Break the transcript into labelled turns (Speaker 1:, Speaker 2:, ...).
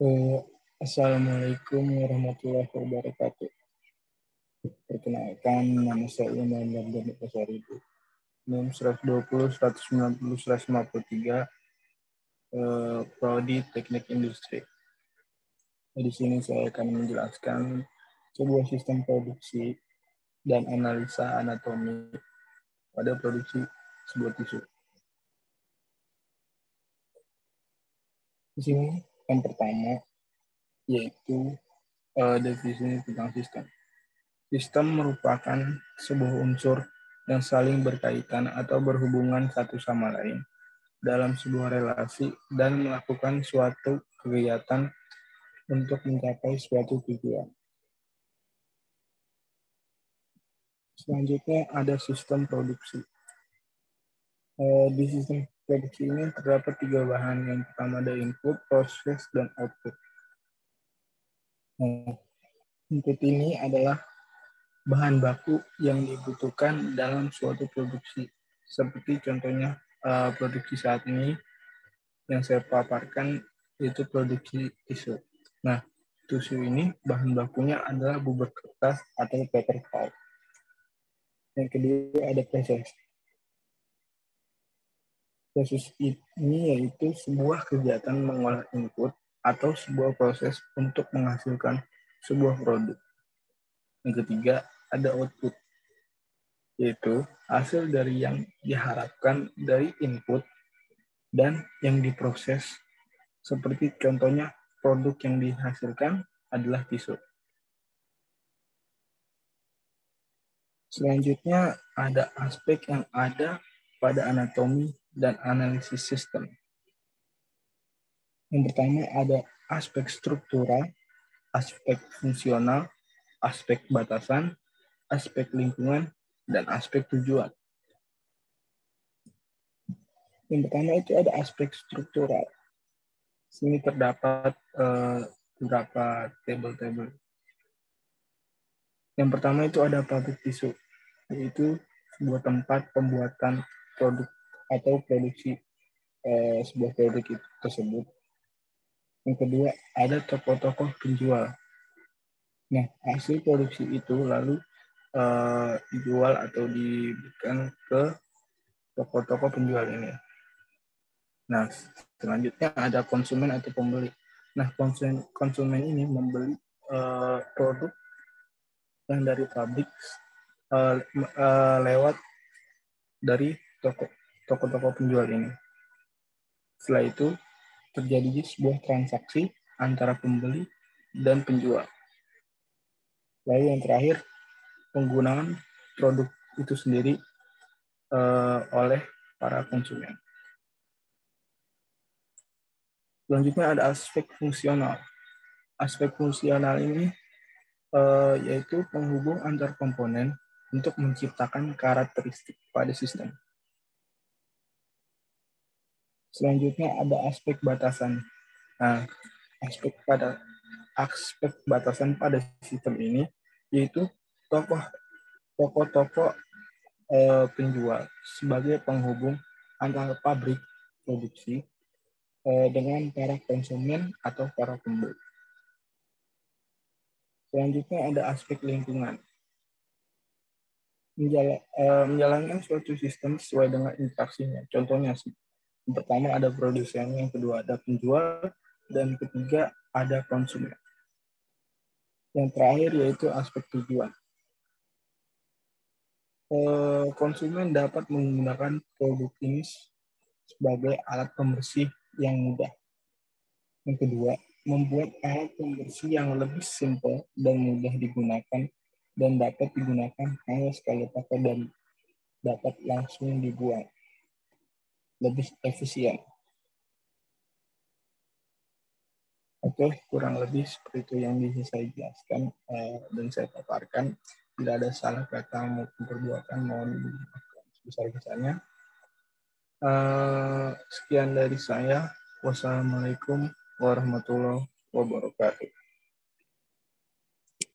Speaker 1: Eh, Assalamualaikum warahmatullahi wabarakatuh. Perkenalkan, nama saya Muhammad Dani Pasaribu. NIM 120 190 153, Prodi Teknik Industri. Di sini saya akan menjelaskan sebuah sistem produksi dan analisa anatomi pada produksi sebuah tisu. Di sini yang pertama yaitu definisi tentang sistem. Sistem merupakan sebuah unsur yang saling berkaitan atau berhubungan satu sama lain dalam sebuah relasi dan melakukan suatu kegiatan untuk mencapai suatu tujuan. Selanjutnya ada sistem produksi. Di sistem produksi ini terdapat 3 bahan. Yang pertama ada input, proses, dan output. Input ini adalah bahan baku yang dibutuhkan dalam suatu produksi. Seperti contohnya produksi saat ini yang saya paparkan yaitu produksi tisu. Nah, tisu ini bahan bakunya adalah bubur kertas atau paper pulp. Yang kedua ada proses. Proses ini yaitu sebuah kegiatan mengolah input atau sebuah proses untuk menghasilkan sebuah produk. Yang ketiga ada output, yaitu hasil dari yang diharapkan dari input dan yang diproses. Seperti contohnya produk yang dihasilkan adalah tisu. Selanjutnya ada aspek yang ada pada anatomi dan analisis sistem. Yang pertama ada aspek struktural, aspek fungsional, aspek batasan, aspek lingkungan, dan aspek tujuan. Yang pertama itu ada aspek struktural. Sini terdapat beberapa tabel-tabel. Yang pertama itu ada pabrik tisu, yaitu sebuah tempat pembuatan produk atau produksi sebuah produk itu tersebut. Yang kedua ada toko-toko penjual. Nah, hasil produksi itu lalu dijual atau diberikan ke toko-toko penjual ini. Nah, selanjutnya ada konsumen atau pembeli. Nah, konsumen ini membeli produk yang dari pabrik lewat dari toko-toko penjual ini. Setelah itu terjadi sebuah transaksi antara pembeli dan penjual. Lalu yang terakhir penggunaan produk itu sendiri oleh para konsumen. Selanjutnya ada aspek fungsional. Aspek fungsional ini yaitu penghubung antar komponen untuk menciptakan karakteristik pada sistem. Selanjutnya ada aspek batasan. Nah, aspek batasan pada sistem ini yaitu toko-toko penjual sebagai penghubung antara pabrik produksi dengan para konsumen atau para pembeli. Selanjutnya ada aspek lingkungan. Menjalankan suatu sistem sesuai dengan interaksinya. Contohnya, yang pertama ada produsen, yang kedua ada penjual, dan ketiga ada konsumen. Yang terakhir yaitu aspek tujuan. Konsumen dapat menggunakan produk ini sebagai alat pembersih yang mudah. Yang kedua, membuat alat pembersih yang lebih simpel dan mudah digunakan dan dapat digunakan hanya sekali pakai dan dapat langsung dibuang. Lebih efisien. Oke, kurang lebih seperti itu yang bisa saya jelaskan dan saya paparkan. Tidak ada salah kata maupun perbuatan, mohon dimaafkan sebesar-besarnya. Sekian dari saya. Wassalamualaikum warahmatullahi wabarakatuh.